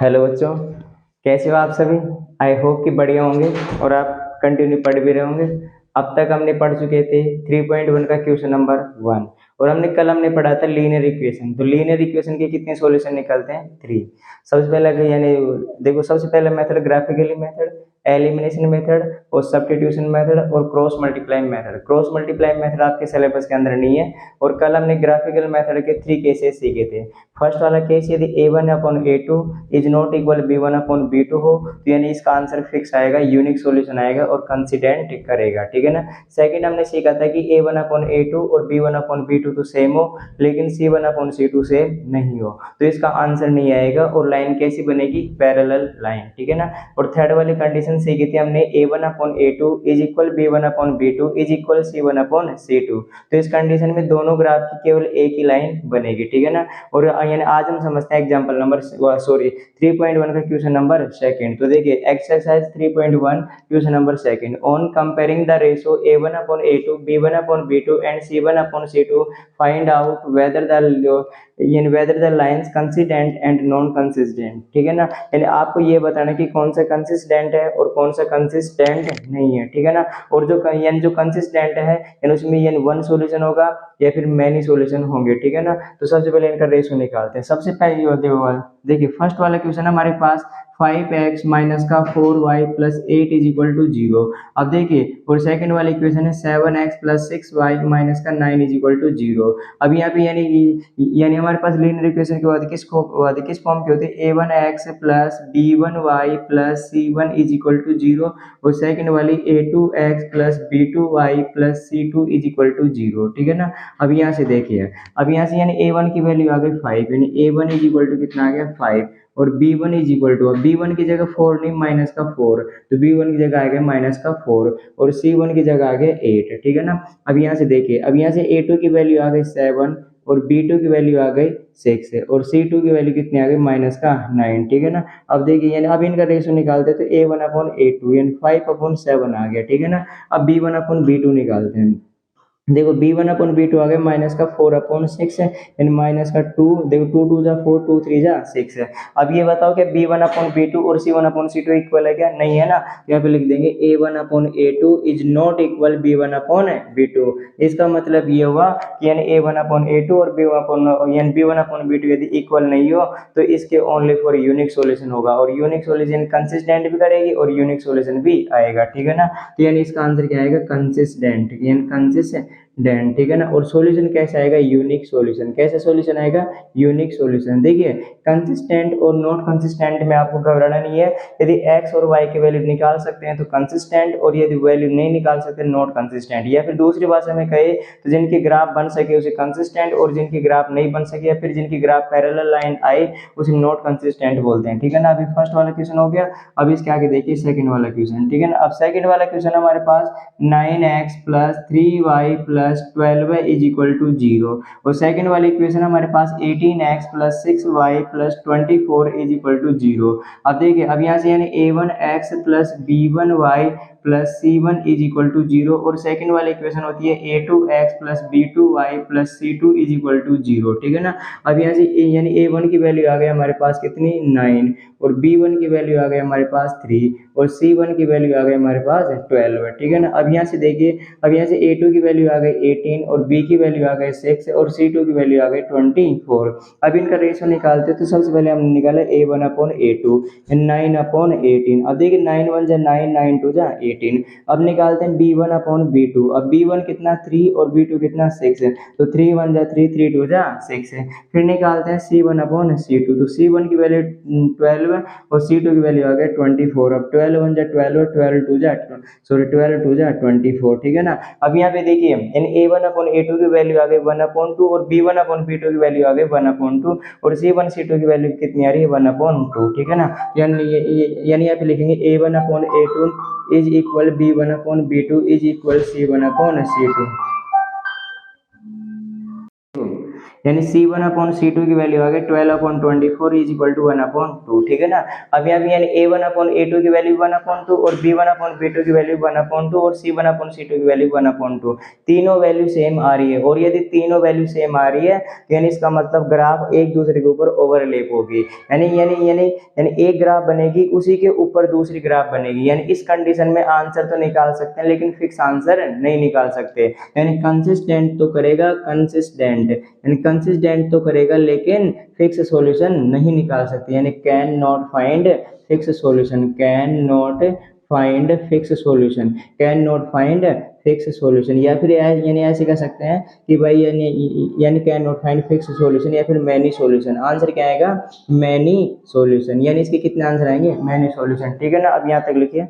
Hello बच्चों, कैसे हो आप सभी। आई होप कि बढ़िया होंगे और आप कंटिन्यू पढ़ भी रहे होंगे। अब तक हमने पढ़ चुके थे 3.1 का क्वेश्चन नंबर 1 और हमने पढ़ा था लीनियर इक्वेशन। तो लीनियर इक्वेशन के कितने सॉल्यूशन निकलते हैं? 3। सबसे पहला यानी देखो, सबसे पहला method graphically method, elimination method और सब्स्टिट्यूशन मेथड और cross multiply method. Cross multiply method आपके सिलेबस के अंदर नहीं है। और कल हमने ग्राफिकल मेथड के 3 केसेस सीखे थे। फर्स्ट वाला केस, यदि a1/a2 is not equal b1/b2 हो तो यानी इसका आंसर फिक्स आएगा, यूनिक सॉल्यूशन आएगा और कंसिडेंट करेगा, ठीक है ना। सेकंड हमने सीखा था कि a1/a2 और b1/b2 तो सेम हो लेकिन c1/c2 सेम नहीं हो तो इसका आंसर नहीं आएगा और लाइन कैसी बनेगी? पैरेलल लाइन, ठीक है ना। और थर्ड वाली कंडीशन सीखी थी हमने, a1/a2 is equal b1/b2 is equal c1/c2। तो इस कंडीशन में दोनों ग्राफ की केवल एक ही लाइन बनेगी, ठीक है ना। और यानी आज हम समझते हैं एग्जांपल नंबर 3.1 का क्वेश्चन नंबर सेकंड। तो देखिए exercise 3.1 question number second, on comparing the ratio a1/a2 b1/b2 and c1/c2 find out whether the lines consistent and non consistent, ठीक है ना। यानी आपको ये बताना कि कौन सा कंसिस्टेंट है और कौन सा कंसिस्टेंट नहीं है, ठीक है ना। और जो कंसिस्टेंट है यानी उसमें यानी वन सॉल्यूशन होगा या फिर मैनी सॉल्यूशन होंगे, ठीक है ना। तो सबसे पहले इनका रेशो निकालते हैं। सबसे पहले देखिए फर्स्ट वाला क्वेश्चन हमारे पास 5x माइनस का 4y plus 8 is equal to 0। अब देखिए और सेकंड वाला इक्वेशन है 7x प्लस 6y माइनस का 9 इज इक्वल टू 0। अब यहाँ पे यानी हमारे पास लीनियर इक्वेशन के बाद किस फॉर्म की होती है? a1x plus b1y plus c1 is equal to 0 और सेकंड वाली a2x plus b2y plus c2 is equal to 0, ठीक है ना। अब यहाँ से देखिए, अब यहाँ से यानी a1 की वैल्यू आ गई 5, यानी a1 इज इक्वल टू कितना आ गया 5 और b1 इज इक्वल टू, अब b1 की जगह 4 नहीं माइनस का 4 तो b1 की जगह आ गया माइनस का 4 और c1 की जगह आ गया 8, ठीक है ना। अब यहाँ से देखिए, अब यहाँ से a2 की वैल्यू आ गई 7 और b2 की वैल्यू आ गई 6 है और c2 की वैल्यू कितनी आ गई? माइनस का 9, ठीक है ना। अब देखिए यानी अब इनका रेशो निकालते हैं तो a1/a2 यानी 5/7 आ गया, ठीक है ना। अब b1/b2 निकालते हैं। देखो b1/b2 आ गया माइनस का 4/6 है यानी माइनस का 2। देखो 2 2 जा 4, 2 3 जा 6 है। अब ये बताओ कि b1/b2 और c1/c2 इक्वल है क्या? नहीं है ना। यहाँ पे लिख देंगे a1/a2 is not equal b1/b2। इसका मतलब ये हुआ कि यानी a1/a2 और b1/b2 यदि इक्वल नहीं हो तो इसके ओनली फॉर यूनिक सॉल्यूशन होगा और यूनिक सॉल्यूशन कंसिस्टेंट भी करेगी और यूनिक सॉल्यूशन भी आएगा, ठीक है ना। तो यानी इसका आंसर क्या आएगा? कंसिस्टेंट, यानी कंसिस्टेंट, ठीक है ना। और सॉल्यूशन कैसे आएगा? Unique solution. कैसे सॉल्यूशन आएगा? Unique solution. देखिए कंसिस्टेंट और नॉट कंसिस्टेंट में आपको घबराना नहीं है। यदि x और y की वैल्यू निकाल सकते हैं तो कंसिस्टेंट और यदि वैल्यू नहीं निकाल सकते नॉट कंसिस्टेंट, या फिर दूसरी भाषा में कहे तो जिनके ग्राफ बन सके उसे कंसिस्टेंट और जिनके ग्राफ नहीं बन सके या फिर जिनकी ग्राफ पैरेलल लाइन आए उसे नॉट कंसिस्टेंट बोलते हैं, ठीक है ना। अभी फर्स्ट वाला क्वेश्चन हो गया। अब इसके आगे देखिए सेकंड वाला क्वेश्चन, ठीक है ना। अब सेकंड वाला क्वेश्चन हमारे पास 9x plus 3y plus 12 is equal to 0 और सेकंड वाली इक्वेशन हमारे पास 18x plus 6y plus 24 is equal to 0। अब देखिए, अब यहाँ से यानी a1x plus b1y plus c1 is equal to 0 और सेकंड वाली इक्वेशन होती है a2x plus b2y plus c2 is equal to 0, ठीक है ना। अब यहाँ से यानी a1 की वैल्यू आ गई हमारे पास कितनी? 9 और b1 की वैल्यू आ गई हमारे पास 3 और c1 की वैल्यू आ गई हमारे पास 12, ठीक है ना। अब यहाँ से देखिए, अब यहाँ से a2 की वैल्यू आ गई 18 और b की वैल्यू आ गई 6 और c2 की वैल्यू आ गई 24। अब इनका रेशो निकालते तो सबसे पहले हमने निकाला a1/a2 9/18। अब देखिए 9 1 जा 9, 9 2 जा 18। अब निकालते हैं b1/b2। अब b1 कितना? 3 और b2 कितना? 6 है तो 3 1 जा 3, 3 2 जा 6 है। फिर निकालते हैं c1/c2 तो c1 की वैल्यू 12 और c2 की वैल्यू आ गई 24। अब 12 1 जा 12, 12 2 जा 24, ठीक है ना। अब यहाँ पे देखिए यानी a1/a2 की वैल्यू आ गई 1/2 और b1/b2 की वैल्यू आ गई 1/2 और c1 c2 की वैल्यू कितनी आ रही है? 1/2, ठीक है ना। यानी यहाँ पे लिखेंगे a1/a2 is equal b1/b2 is equal c1/c2। यानी C1 अपॉन C2 की वैल्यू आ गई 12/24 इज इक्वल टू 1/2, ठीक है ना। अब यहाँ पे यानी A1 अपॉन A2 की वैल्यू 1/2 और B1 अपॉन B2 की वैल्यू 1/2 और C1 अपॉन C2 की वैल्यू 1/2, तीनों वैल्यू सेम आ रही है। और यदि तीनों वैल्यू सेम आ रही है तो यानी इसका मतलब ग्राफ एक दूसरे के ऊपर ओवरलैप होगी, यानी यानी यानी यानी एक ग्राफ बनेगी उसी के ऊपर दूसरी ग्राफ बनेगी। यानी इस कंडीशन में आंसर तो निकाल सकते हैं लेकिन फिक्स आंसर नहीं निकाल सकते। यानी कंसिस्टेंट तो करेगा, कंसिस्टेंट तो करेगा लेकिन फिक्स सॉल्यूशन नहीं निकाल सकते। यानी can not find fix solution, can not find fix solution, can not find fix solution. या फिर यानी ऐसे कह सकते हैं कि भाई यानी can not find fix solution या फिर मैनी सॉल्यूशन। आंसर क्या आएगा? Many solution. यानी इसके कितने आंसर आएंगे? मैनी सॉल्यूशन, ठीक है ना। अब यहाँ तक लिखिए।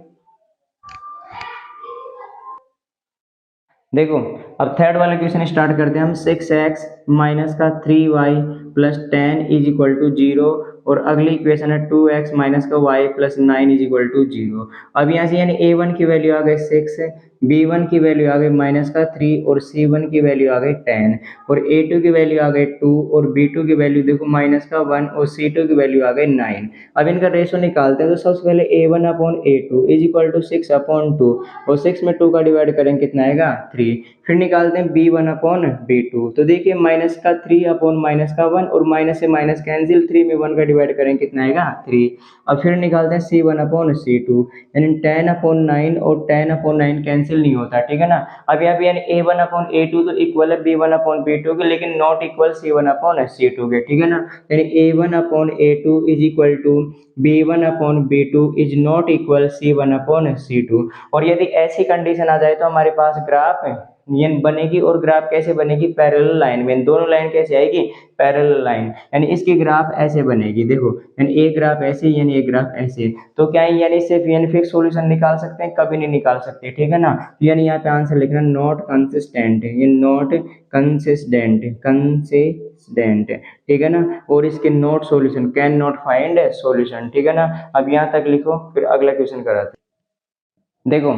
देखो अब थर्ड वाला क्वेश्चन स्टार्ट करते हैं हम। 6x माइनस का 3y plus 10 is equal to 0 और अगली इक्वेशन है 2x माइनस का y plus 9 is equal to 0। अब यहाँ से यानी a1 की वैल्यू आ गई 6, b1 की वैल्यू आ गई माइनस का 3 और c1 की वैल्यू आ गई 10 और a2 की वैल्यू आ गई 2 और b2 की वैल्यू देखो माइनस का 1 और c2 की वैल्यू आ गई 9। अब इनका रेशो निकालते हैं। तो सबसे पहले a1 upon a2 is equal to 6 upon 2 और 6 में 2 का डिवाइड करेंगे कितना आएगा? 3। फिर निकालते हैं b1 अपॉन b2। तो देखिए माइनस का 3 अपॉन माइनस का 1 और माइनस से माइनस कैंसिल, 3 में 1 का डिवाइड करेंगे कितना आएगा? 3। अब फिर निकालते हैं c1 अपॉन c2, यानी 10 अपॉन 9 और 10 अपॉन 9 कैंसिल नहीं होता, ठीक है ना। अब यहाँ पे यानी a1 अपॉन a2 तो इक्वल है b1 अपॉन b2 के, लेकिन not equal c1 upon c2 के, ठीक है ना। यानी a1 upon a2 is equal to b1 upon b2 is not equal c1 upon c2। और यदि ऐसी कंडीशन आ जाए तो हमारे पास ग्राफ ये बनेगी। और ग्राफ कैसे बनेगी? पैरेलल लाइन में। दोनों लाइन कैसे आएगी? पैरेलल लाइन, यानी इसकी ग्राफ ऐसे बनेगी। देखो यानी एक ग्राफ ऐसे यानी एक ग्राफ ऐसे। तो क्या है यानी सिर्फ यानी फिक्स सॉल्यूशन निकाल सकते हैं? कभी नहीं निकाल सकते, ठीक है ना। यानी यहाँ पे आंसर लिखना नॉट कंसिस्टेंट, ये नॉट कंसिस्टेंट, कंसिस्टेंट, ठीक है ना। और इसके not solution, can not find solution, ठीक है ना। अब यहाँ तक लिखो, फिर अगला क्वेश्चन कराते। देखो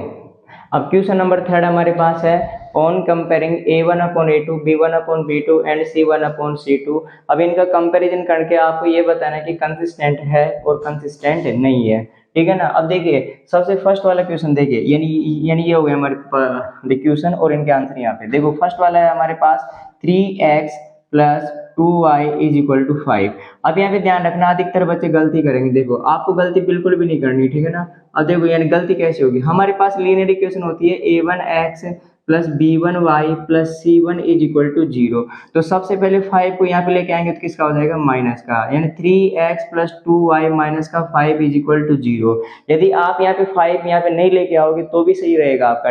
अब क्वेश्चन नंबर थर्ड हमारे पास है on comparing a1 upon a2, b1 upon b2 and c1 upon c2। अब इनका कंपैरिजन करके आपको ये बताना है कि कंसिस्टेंट है और कंसिस्टेंट नहीं है, ठीक है ना। अब देखिए सबसे फर्स्ट वाला क्वेश्चन देखिए, यानी ये हो गया हमारे क्वेश्चन और इनके आंसर यहाँ पे। देखो फर्स्ट वाला है हमारे पास 3x plus 2y is equal to 5। अब यहाँ पे ध्यान रखना अधिकतर बच्चे गलती करेंगे। देखो आपको गलती बिल्कुल भी नहीं करनी, ठीक है ना। अब देखो यानी गलती कैसे होगी? हमारे पास लीनियर इक्वेशन होती है a1x plus b1y plus c1 is equal to 0। तो सबसे पहले 5 को यहाँ पे लेके आएंगे तो किसका हो जाएगा? माइनस का, यानी 3x प्लस 2y माइनस का 5 इज इक्वल टू 0। यदि आप यहाँ पे 5 यहाँ पे नहीं लेके आओगे तो भी सही रहेगा आपका,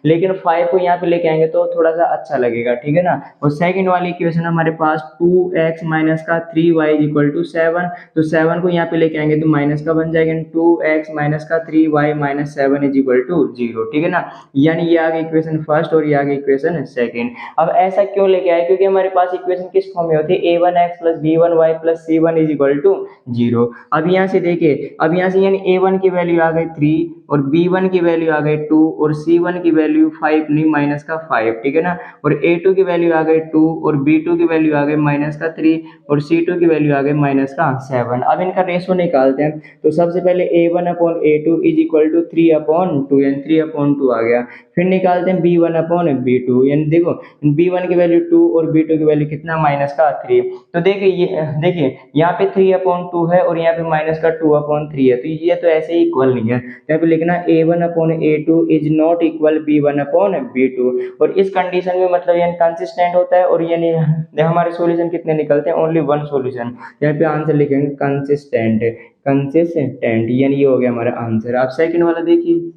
लेकिन 5 को यहाँ पे लेके आएंगे तो थोड़ा सा अच्छा लगेगा, ठीक है ना। और सेकंड वाली इक्वेशन हमारे पास 2x माइनस का 3y इज इक्वल टू 7। तो 7 को यहाँ पे लेके आएंगे तो माइनस का बन जाएगा, 2x माइनस का 3y minus 7 is equal to 0, ठीक है ना। यानी ये आ गई इक्वेशन फर्स्ट और ये आ गई इक्वेशन सेकंड। अब ऐसा क्यों लेके आए? क्योंकि हमारे पास इक्वेशन किस फॉर्म में होती है? a1x plus b1y plus c1 is equal to 0। अब यहाँ से देखिए, अब यहाँ से यानी a1 की वैल्यू आ गई 3 और b1 की वैल्यू आ गई 2 और c1 की वैल्यू 5 नहीं माइनस का 5, ठीक है ना। और a2 की वैल्यू आ गई 2 और b2 की वैल्यू आ गई माइनस का 3 और c2 की वैल्यू आ गई माइनस का 7। अब इनका रेशो निकालते हैं। तो सबसे पहले a1 upon a2 is equal to 3 upon 2, यानी 3 अपॉन 2 आ गया। फिर निकालते हैं b1 अपॉन b2, यानी देखो b1 की वैल्यू 2 और b2 की वैल्यू कितना? माइनस का 3। तो देखिए यहाँ पे 3 अपॉन 2 है और यहाँ पे माइनस का 2 अपॉन 3 है, तो ये तो ऐसे ही इक्वल नहीं है। यहाँ पे लिखना a1 upon a2 is not equal b1 upon b2। और इस कंडीशन में मतलब ये कंसिस्टेंट होता है और ये हमारे सॉल्यूशन कितने निकलते हैं? Only one solution. यहाँ पे आंसर लिखेंगे कंसिस्टेंट, कंसिस्टेंट, यानी ये हो गया हमारा आंसर। आप सेकंड वाला देखिए।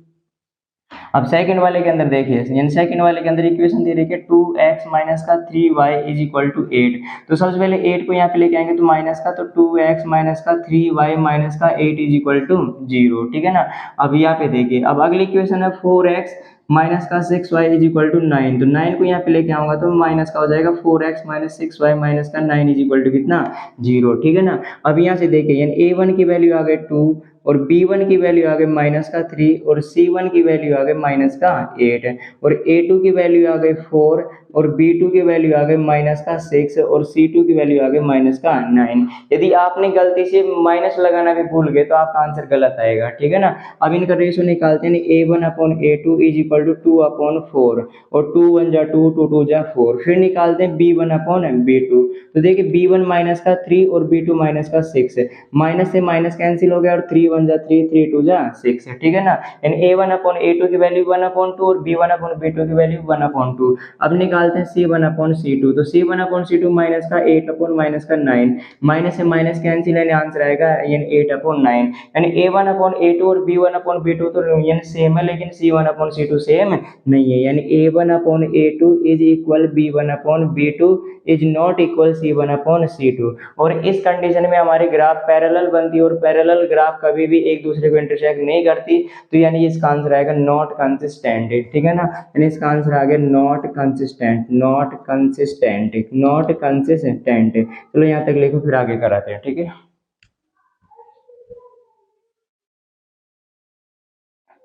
अब सेकंड वाले के अंदर देखिए, यानी सेकंड वाले के अंदर इक्वेशन दे रखी है 2x माइनस का 3y इज इक्वल टू 8। तो सबसे पहले 8 को यहाँ पे लेके आएंगे तो माइनस का, तो 2x माइनस का 3y माइनस का 8 इज इक्वल टू 0, ठीक है ना। अब यहाँ पे देखिए, अब अगली इक्वेशन है 4x माइनस का 6y इज इक्वल टू 9। तो 9 को यहाँ पे लेके आऊंगा तो माइनस का हो जाएगा 4x माइनस 6y माइनस का 9 इज इक्वल टू कितना? 0, ठीक है ना। अब यहाँ से देखिए यानी a1 की वैल्यू आ गई 2 और B1 की वैल्यू आ गई -3 और C1 की वैल्यू आ गई -8 और A2 की वैल्यू आ गई 4 और B2 की वैल्यू आ गई -6 और C2 की वैल्यू आ गई -9। यदि आपने गलती से माइनस लगाना भी भूल गए तो आपका आंसर गलत आएगा, ठीक है ना। अब इनका रेशो निकालते हैं, A1/A2 इज इक्वल टू 2/4 और 2 1 जा 2 2 2 जा 4। फिर निकालते हैं B1/B2, तो देखिए B1 -3 और B2 -6, माइनस से माइनस कैंसिल हो गया और 3 1 जा 3 3 2 जा 6, ठीक है ना। यानी A1/A2 की वैल्यू 1/2 और B1/B2 की वैल्यू 1/2। अब निकालते हैं C1/C2, तो C1/C2 माइनस का 8/9, माइनस से माइनस कैंसिल यानी आंसर आएगा यानी 8/9। यानी A1/A2 और B1/B2 तो यानी सेम है, लेकिन C1/C2 सेम नहीं है। यानी A1/A2 is equal B1/B2 is not equal C1/C2। और इस कंडीशन में हमारी ग्राफ पैरेलल बनती है और पैरेलल ग्राफ कभी भी एक दूसरे को इंटरसेक्ट नहीं करती, तो यानी इसका आंसर आएगा नॉट कंसिस्टेंट, ठीक है ना। यानी इसका आंसर आ गया not consistent, not consistent, not consistent. चलो यहाँ तक लिखो, फिर आगे कराते हैं, ठीक है।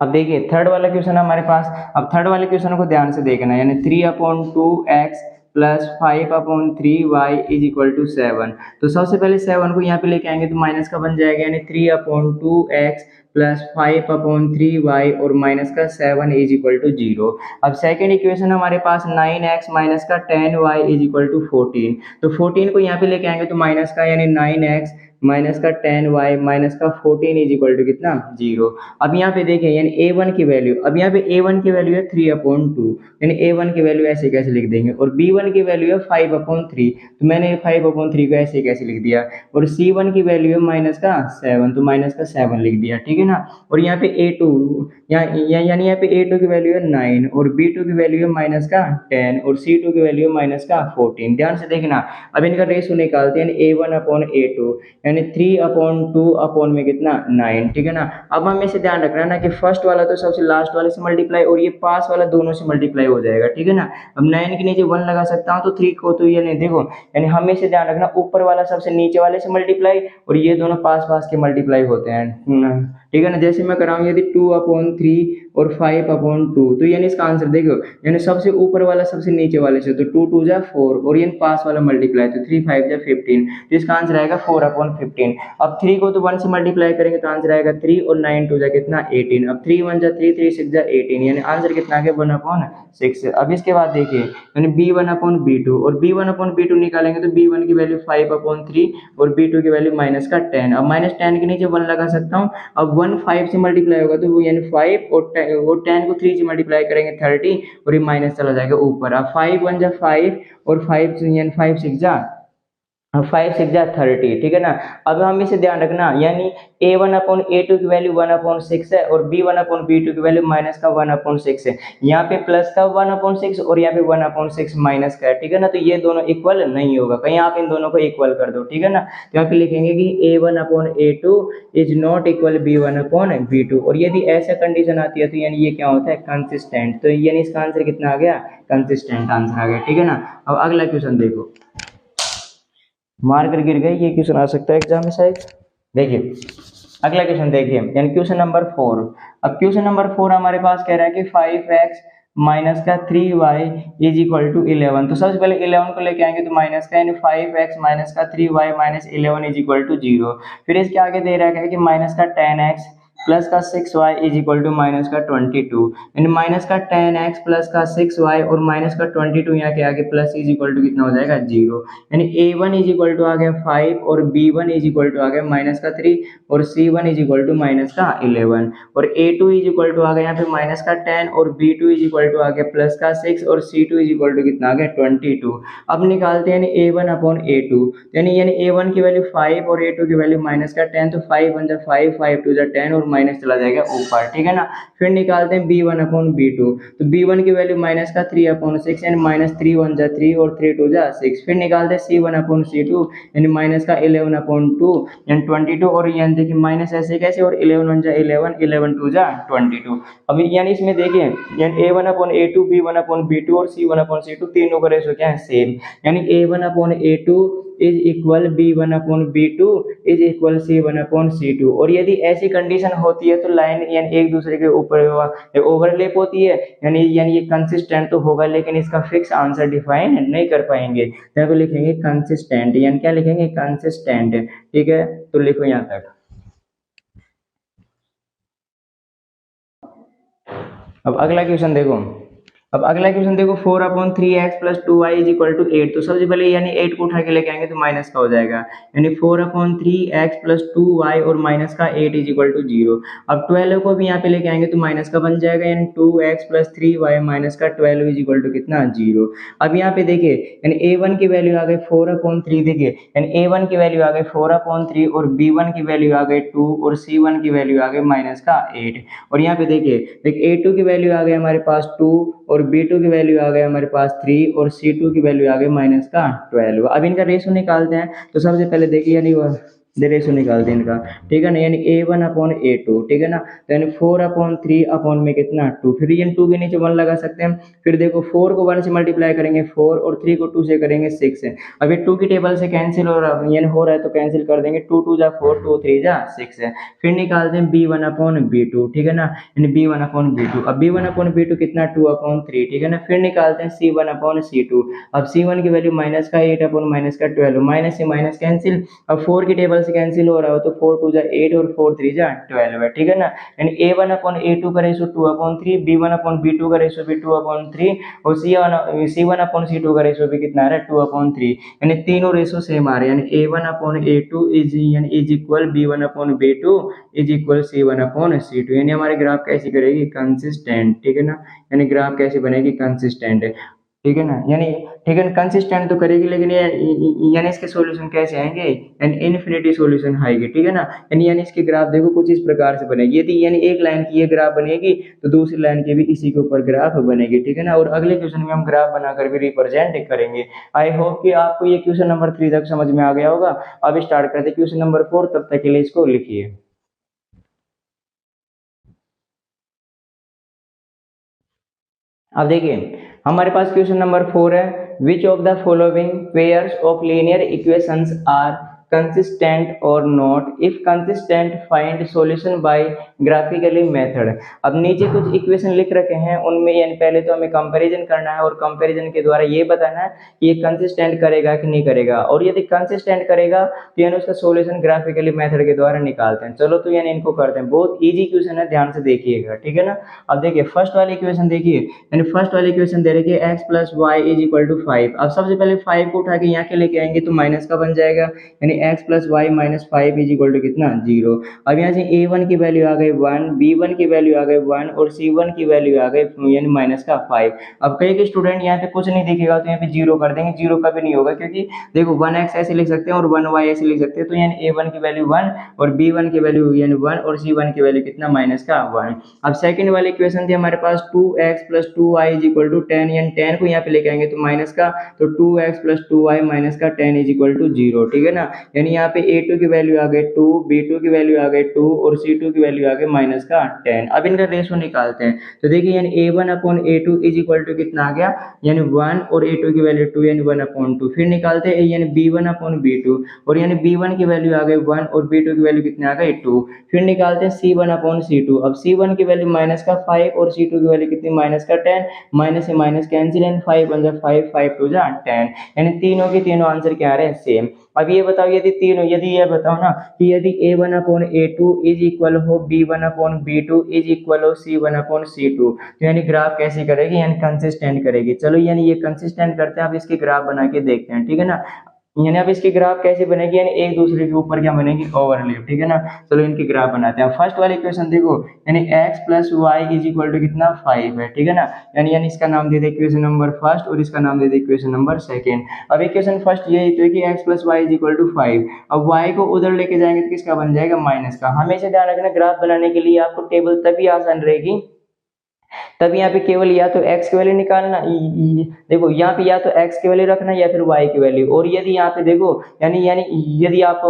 अब देखिए थर्ड वाला क्वेश्चन है हमारे पास। अब थर्ड वाले क्वेश्चन को ध्यान से देखना है, यानी 3/2x plus 5/3y is equal to 7। तो सबसे पहले 7 को यहाँ पे लेके आएंगे तो माइनस का बन जाएगा, यानी 3/2x प्लस 5/3y और माइनस का 7 इज इक्वल टू 0। अब सेकेंड इक्वेशन हमारे पास 9x माइनस का 10y इज इक्वल टू 14। तो 14 को यहाँ पे लेके आएंगे तो माइनस का यानी 9x माइनस का 10y माइनस का 14 इज इक्वल टू कितना 0। अब यहाँ पे देखिए यानी A1 की वैल्यू, अब यहाँ पे A1 की वैल्यू है 3/2, यानी A1 की वैल्यू ऐसे कैसे लिख देंगे, और B1 की वैल्यू है 5/3, तो मैंने 5/3 को ऐसे कैसे लिख दिया, और C1 की वैल्यू है माइनस का 7, तो माइनस का 7 लिख दिया, ठीक है ना। और यहाँ पे A2 यानी यहाँ पे A2 की वैल्यू है 9 और B2 की वैल्यू है माइनस का 10 और C2 की वैल्यू है माइनस का 14। ध्यान से देखना, अब इनका रेशो निकालते हैं, A1/A2 यानी 3/2 में कितना 9, ठीक है ना। अब हमें इसे ध्यान रखना है ना कि फर्स्ट वाला तो सबसे लास्ट वाले से मल्टीप्लाई और ये पास वाला दोनों से मल्टीप्लाई हो जाएगा, ठीक है ना। अब 9 के नीचे 1 लगा सकता हूँ तो 3 को तो ये नहीं, देखो यानी हमें इसे ध्यान रखना ऊपर वाला सबसे नीचे वाले से मल्टीप्लाई और ये दोनों पास पास के मल्टीप्लाई होते हैं, ठीक है ना। जैसे मैं कराऊँ यदि 2/3 और 5/2, तो यानी इसका आंसर देखो यानी सबसे ऊपर वाला सबसे नीचे वाले से, तो 2 2 जा 4 और ये पास वाला मल्टीप्लाई तो 3 5 जा 15, तो इसका आंसर आएगा 4/15। अब 3 को तो 1 से मल्टीप्लाई करेंगे तो आंसर आएगा 3 और 9 2 जा कितना 18। अब 3 1 जा 3 3 6 जा 18, यानी आंसर कितना आ गया 1/6। अब इसके बाद देखिए यानी B1/B2 और B1/B2 निकालेंगे तो B1 की वैल्यू 5/3 और B2 की वैल्यू माइनस का 10। अब माइनस 10 के नीचे 1 लगा सकता हूँ, अब 1 5 से मल्टीप्लाई होगा तो वो यानी 5 और 10 को 3 से मल्टीप्लाई करेंगे 30 और ये माइनस चला जाएगा ऊपर। अब 5 1 जा 5 और 5 यानी 5 6 जा 5 6 जा 30, ठीक है ना। अब हम इसे ध्यान रखना यानी A1/A2 की वैल्यू 1/6 है और B1/B2 की वैल्यू माइनस का 1/6 है। यहाँ पे प्लस का 1/6 और यहाँ पे 1/6 माइनस का है, ठीक है ना। तो ये दोनों इक्वल नहीं होगा, कहीं आप इन दोनों को इक्वल कर दो, ठीक है ना। तो यहाँ पे लिखेंगे कि A1/A2 is not equal B1/B2 और यदि ऐसा कंडीशन आती है तो यानी ये क्या होता है कंसिस्टेंट, तो यानी इसका आंसर कितना आ गया कंसिस्टेंट आंसर आ गया, ठीक है ना। अब अगला क्वेश्चन देखो, मार्कर गिर गई, ये क्वेश्चन आ सकता है एग्जाम में शायद। देखिए अगला क्वेश्चन देखिए यानी क्वेश्चन नंबर 4। अब क्वेश्चन नंबर 4 हमारे पास कह रहा है कि 5x माइनस का 3y इज इक्वल टू 11। तो सबसे पहले 11 को लेके आएंगे तो माइनस का यानी 5x माइनस का 3y minus 11 is equal to 0। फिर इसके आगे दे रहा है कि माइनस का 10x प्लस का 6y is equal to minus का 22, यानी माइनस का 10x प्लस का 6y और माइनस का 22 यहाँ के आगे प्लस इज इक्वल टू कितना हो जाएगा 0। यानी A1 इज इक्वल टू आ गया 5 और B1 इज इक्वल टू आ गया माइनस का 3 और C1 is equal to minus का 11 और A2 इज इक्वल टू आ गया यहाँ पे माइनस का 10 और B2 इज इक्वल टू आ गया प्लस का 6 और C2 इज इक्वल टू कितना आ गया 22। अब निकालते हैं A1/A2, यानी A1 की वैल्यू 5 और A2 की वैल्यू माइनस का 10, तो 5 1 जा 5 5 2 जा 10 और माइनस चला जाएगा ऊपर, ठीक है ना। फिर निकालते हैं B1/B2, तो B1 की वैल्यू माइनस का 3/6 यानी माइनस 3 1 जा 3 और 3 2 जा 6। फिर निकालते हैं C1/C2 यानी माइनस का 11/2 यानी 22 और यानी देखिए माइनस ऐसे कैसे और 11 1 जा 11 11 2 जा 22। अब यानी इसमें देखिए यानी A1/A2 B1/B2 और C1/C2 तीनों का रेशो क्या है सेम, यानी A1/A2 is equal B1/B2 is equal C1/C2। और यदि ऐसी कंडीशन होती है तो लाइन यानी एक दूसरे के ऊपर ओवरलैप होती है, यानी ये कंसिस्टेंट तो होगा, लेकिन इसका फिक्स आंसर डिफाइन नहीं कर पाएंगे। तो लिखेंगे कंसिस्टेंट, यानी क्या लिखेंगे, कंसिस्टेंट। ठीक है, तो लिखो यहाँ तक। अब अगला क्वेश्चन देखो, अब अगला क्वेश्चन देखो, 4/3x + 2y = 8। तो सबसे पहले यानी 8 को उठा के लेके आएंगे तो माइनस का हो जाएगा, यानी 4/3x + 2y और माइनस का 8 = 0। अब 12 को भी यहाँ पे लेके आएंगे तो माइनस का बन जाएगा, यानी 2x + 3y माइनस का 12 = कितना, 0। अब यहाँ पे देखिए, यानी a1 की वैल्यू आ गई 4/3, देखिए यानी a1 की वैल्यू आ गई 4/3 और b1 की वैल्यू आ गई 2 और c1 की वैल्यू आ गई माइनस का 8। और यहाँ पे देखिए a2 की वैल्यू आ गई हमारे पास 2 और B2 की वैल्यू आ गई हमारे पास 3 और C2 की वैल्यू आ गई माइनस का 12। अब इनका रेशो निकालते हैं। तो सबसे पहले देखिए यानी रेशो निकालते हैं इनका, ठीक है ना, यानी A1/A2, ठीक है ना, तो यानी 4/3 अपॉन में कितना, 2। फिर ये 2 के नीचे 1 लगा सकते हैं। फिर देखो 4 को 1 से मल्टीप्लाई करेंगे 4 और 3 को 2 से करेंगे 6 है। अब ये 2 की टेबल से कैंसिल हो रहा है, यानी हो रहा है तो कैंसिल कर देंगे, 2 2 जा 4, 2 3 जा 6 है। फिर निकालते हैं B1/B2, ठीक है ना, यानी B1/B2। अब B1/B2 कितना, 2/3, ठीक है ना। फिर निकालते हैं C1/C2। अब C1 की वैल्यू माइनस का 8 अपॉन माइनस का 12, माइनस से माइनस कैंसिल। अब 4 की टेबल से कैंसिल हो रहा हो तो 4 2 जा 8 और 4 3 जा 12 है, ठीक है ना। यानी A1/A2 का रेशो 2/3, B1/B2 का रेशो भी 2/3 और C1/C2 का रेशो भी कितना आ रहा है, 2/3। यानी तीनों रेशो सेम आ रहे हैं, यानी A1/A2 is equal B1/B2 is equal C1/C2। यानी हमारे ग्राफ कैसी करेगी, कंसिस्टेंट, ठीक है ना, यानी ग्राफ कैसे बनेगी, कंसिस्टेंट, ठीक है ना, यानी ठीक है, कंसिस्टेंट तो करेगी, लेकिन ये यानी इसके सॉल्यूशन कैसे आएंगे, यानी इन्फिनिटी सॉल्यूशन आएगी, ठीक है ना। यानी इसके ग्राफ देखो कुछ इस प्रकार से बनेगी, यदि यानी एक लाइन की ये ग्राफ बनेगी तो दूसरी लाइन की भी इसी के ऊपर ग्राफ बनेगी, ठीक है ना। और अगले क्वेश्चन में हम ग्राफ बनाकर भी रिप्रेजेंट करेंगे। आई होप कि आपको ये क्वेश्चन नंबर 3 तक समझ में आ गया होगा। अब स्टार्ट करते क्वेश्चन नंबर 4, तब तक के लिए इसको लिखिए। अब देखिए हमारे पास क्वेश्चन नंबर 4 है, which of the following pairs of linear equations are consistent और not, if consistent find solution by graphically method. अब नीचे कुछ इक्वेशन लिख रखे हैं, उनमें यानी पहले तो हमें कंपैरिजन करना है और कंपैरिजन के द्वारा ये बताना है कि ये कंसिस्टेंट करेगा कि नहीं करेगा, और यदि कंसिस्टेंट करेगा तो यानी उसका सॉल्यूशन ग्राफिकली मेथड के द्वारा निकालते हैं। चलो तो यानी इनको करते हैं, बहुत ईजी क्वेश्चन है, ध्यान से देखिएगा, ठीक है ना। अब देखिए फर्स्ट वाली इक्वेशन देखिए, यानी फर्स्ट वाली इक्वेशन दे रखी है x + y = 5। अब सबसे पहले 5 को उठा के यहाँ के लेके आएंगे तो माइनस का बन जाएगा, यानी x + y - 5 = कितना, 0। अब यहाँ से a1 की वैल्यू आ गई 1, b1 की वैल्यू आ गई 1 और c1 की वैल्यू आ गई यानी माइनस का 5। अब कई के स्टूडेंट यहाँ पे कुछ नहीं दिखेगा तो यहाँ पे 0 कर देंगे, 0 कभी नहीं होगा, क्योंकि देखो 1x ऐसे लिख सकते हैं और 1y ऐसे लिख सकते हैं। तो यानी a1 की वैल्यू 1 और b1 की वैल्यू यानी 1 और c1 की वैल्यू कितना, माइनस का 1। अब सेकंड वाली इक्वेशन थी हमारे पास 2x + 2y = 10, यानी 10 को यहाँ पे लेके आएंगे तो माइनस का, तो 2x + 2y माइनस का 10 = 0, ठीक है ना। यानी यहाँ पे a2 की वैल्यू आ गई 2, b2 की वैल्यू आ गई 2 और c2 की वैल्यू आ गई माइनस का 10। अब इनका रेशो निकालते हैं। तो देखिए यानी a1/A2 = कितना आ गया, यानी 1 और a2 की वैल्यू 2 यानी 1/2। फिर निकालते हैं यानी b1/B2 और यानी b1 की वैल्यू आ गई 1 और b2 की वैल्यू कितनी आ गई, 2। फिर निकालते हैं c1/C2। अब c1 की वैल्यू माइनस का 5 और c2 की वैल्यू कितनी, माइनस का 10, माइनस से माइनस कैंसिल, एंड 5 बन जाए 5, 5 2 जा 10, यानी तीनों के तीनों आंसर क्या आ रहे हैं, सेम। अब ये बताओ यदि ये बताओ ना कि यदि a1/A2 इज इक्वल हो b1/B2 इज इक्वल हो c1/C2, तो यानी ग्राफ कैसी करेगी, यानी कंसिस्टेंट करेगी। चलो यानी ये कंसिस्टेंट करते हैं, अब इसकी ग्राफ बना के देखते हैं, ठीक है ना। यानी अब इसकी ग्राफ कैसे बनेगी, यानी एक दूसरे के ऊपर क्या बनेगी, ओवरलैप, ठीक है ना। चलो इनकी ग्राफ बनाते हैं। फर्स्ट वाली इक्वेशन देखो, यानी x + y = कितना, 5 है, ठीक है ना। यानी इसका नाम दे दे इक्वेशन नंबर फर्स्ट और इसका नाम दे दे इक्वेशन नंबर सेकंड। अब इक्वेशन फर्स्ट ये तो है कि x + y = 5। अब y को उधर लेके जाएंगे तो किसका बन जाएगा, माइनस का। हमेशा ध्यान रखना ग्राफ बनाने के लिए आपको टेबल तभी आसान रहेगी तब यहाँ पे केवल या तो x की वैल्यू निकालना, देखो यहाँ पे या तो x की वैल्यू रखना या फिर y की वैल्यू। और यदि यहाँ पे देखो यानी यानी यदि आप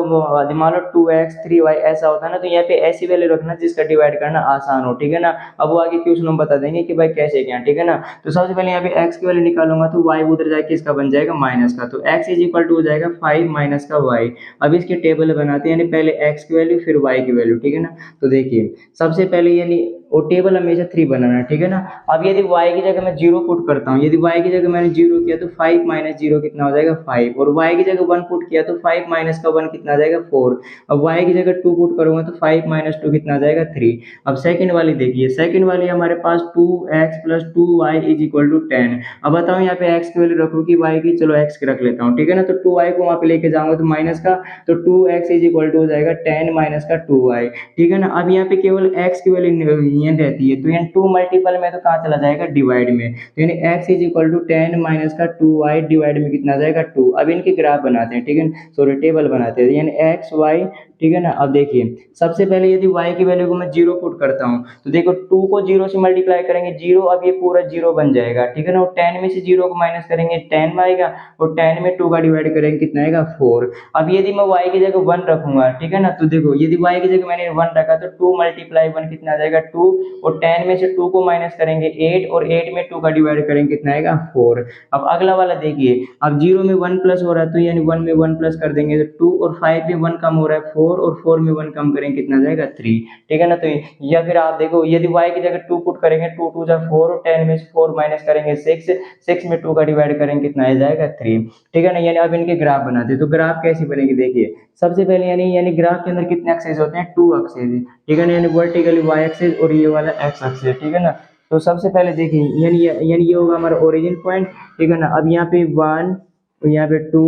मान लो 2x 3y ऐसा होता है ना, तो यहाँ पे ऐसी वैल्यू रखना जिसका डिवाइड करना आसान हो, ठीक है ना। अब वो आगे क्वेश्चन हम बता देंगे कि भाई कैसे क्या, ठीक है ना। तो सबसे पहले यहाँ पे x की वैल्यू निकालूंगा तो y उधर जाके इसका बन जाएगा माइनस का, तो x इज इक्वल टू हो जाएगा 5 माइनस का y। अब इसके टेबल बनाते हैं, यानी पहले x की वैल्यू फिर y की वैल्यू, ठीक है ना। तो देखिए सबसे पहले यानी वो टेबल हमेशा 3 बनाना है, ठीक है ना। अब यदि y की जगह मैं 0 पुट करता हूँ, यदि y की जगह मैंने 0 किया तो 5 माइनस 0 कितना हो जाएगा 5, और y की जगह 1 पुट किया तो 5 माइनस का 1 कितना आ जाएगा 4। अब y की जगह 2 पुट करूंगा तो 5 माइनस 2 कितना आ जाएगा 3। अब सेकंड वाली देखिए, सेकंड वाली हमारे पास 2x plus 2y is equal to 10। अब बताओ यहाँ पे x की वैल्यू रखो कि y की, चलो x की रख लेता हूँ, ठीक है ना। तो 2y को वहां पे लेके जाऊंगा तो माइनस का, तो 2x इज इक्वल टू हो जाएगा 10 माइनस का 2y, ठीक है ना। अब यहाँ पे केवल x की वैल्यू रहती है, तो यानी 2 मल्टीपल में तो कहाँ चला जाएगा डिवाइड में, तो यानी x is equal to 10 minus का 2y डिवाइड में कितना आ जाएगा 2। अब इनके ग्राफ बनाते हैं, ठीक है, सॉरी टेबल बनाते हैं, यानी x y, ठीक है ना। अब देखिए सबसे पहले यदि y की वैल्यू को मैं 0 पुट करता हूँ तो देखो 2 को 0 से मल्टीप्लाई करेंगे 0, अब ये पूरा 0 बन जाएगा, ठीक है ना। और 10 में से 0 को माइनस करेंगे 10 आएगा, और 10 में 2 का डिवाइड करेंगे कितना आएगा 4। अब यदि मैं y की जगह 1 रखूंगा, ठीक है ना, तो देखो यदि y की जगह मैंने 1 रखा तो 2 मल्टीप्लाई 1 कितना आ जाएगा 2, और 10 में से 2 को माइनस करेंगे 8, और 8 में 2 का डिवाइड करेंगे कितना आएगा 4। अब अगला वाला देखिए, अब 0 में 1 प्लस हो रहा है तो यानी 1 में 1 प्लस कर देंगे तो 2, और 5 में 1 कम हो रहा है 4, और 4 में 1 कम करेंगे कितना आ जाएगा 3, ठीक है ना। तो या फिर आप देखो यदि y की जगह 2 पुट करेंगे 2 2 जा 4, और 10 में से 4 माइनस करेंगे 6, 6 में 2 का डिवाइड करेंगे कितना आ जाएगा 3, ठीक है ना। यानी अब इनके ग्राफ बनाते हैं, तो ग्राफ कैसी बनेगी देखिए, सबसे पहले यानी ग्राफ के अंदर कितने एक्सेस होते हैं 2 एक्सेस, ठीक है ना, यानी वर्टिकली y एक्सेस और ये वाला x एक्सेस, ठीक है ना। तो सबसे पहले देखिए यानी ये होगा हमारा ओरिजिन पॉइंट, ठीक है ना। अब यहाँ पे 1, तो यहाँ पे 2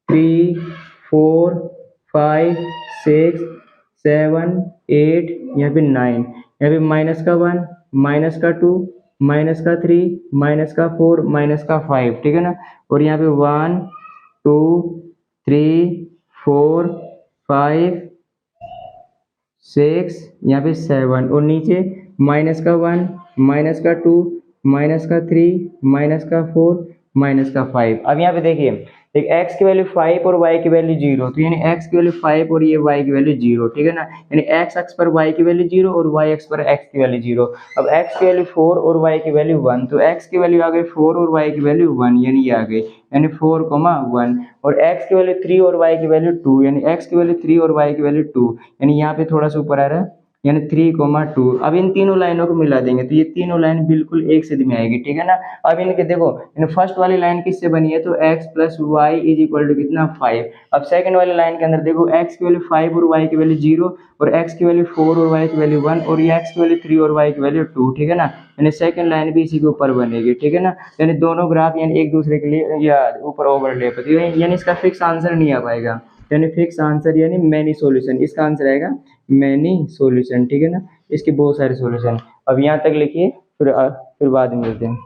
3 4 5 6 7 8, यहाँ पे 9, यहाँ पे माइनस का 1 माइनस का 2 माइनस का 3 माइनस का 4 माइनस का 5, ठीक है ना। और यहाँ पे 1 2 3 4 5 6, यहाँ पे 7, और नीचे माइनस का 1 माइनस का 2 माइनस का 3 माइनस का 4 माइनस का 5। अब यहाँ पे देखिए एक x की वैल्यू 5 और y की वैल्यू 0, तो यानी x की वैल्यू 5 और ये y की वैल्यू 0, ठीक है ना। यानी x अक्ष पर y की वैल्यू 0 और y अक्ष पर x की वैल्यू 0। अब x की वैल्यू 4 और y की वैल्यू 1, तो x की वैल्यू आ गई 4 और y की वैल्यू 1, यानी ये आ गई, यानी 4, 1, और x की वैल्यू 3 और y की वैल्यू 2, यानी x की वैल्यू 3 और y की वैल्यू 2, यानी यहाँ पे थोड़ा सा ऊपर आ रहा है, यानी 3, 2। अब इन तीनों लाइनों को मिला देंगे तो ये तीनों लाइन बिल्कुल एक सीध में आएगी, ठीक है ना। अब इनके देखो इन फर्स्ट वाली लाइन किससे बनी है, तो x plus y is equal to कितना 5। अब सेकंड वाली लाइन के अंदर देखो x की वैल्यू 5 और y की वैल्यू 0, और x की वैल्यू 4 और y की वैल्यू 1, और ये x की वैल्यू 3 और y की वैल्यू 2, ठीक है ना। यानी सेकंड लाइन भी इसी के ऊपर बनेगी, ठीक है ना। यानी दोनों ग्राफ यानी एक दूसरे के लिए या ऊपर ओवरलैप होती है, यानी इसका फिक्स आंसर नहीं आ पाएगा, यानी फिक्स आंसर यानी मैनी सॉल्यूशन, इसका आंसर आएगा मैनी सॉल्यूशन, ठीक है ना। इसके बहुत सारे सॉल्यूशन, अब यहाँ तक लिखिए, फिर बाद में मिलते हैं।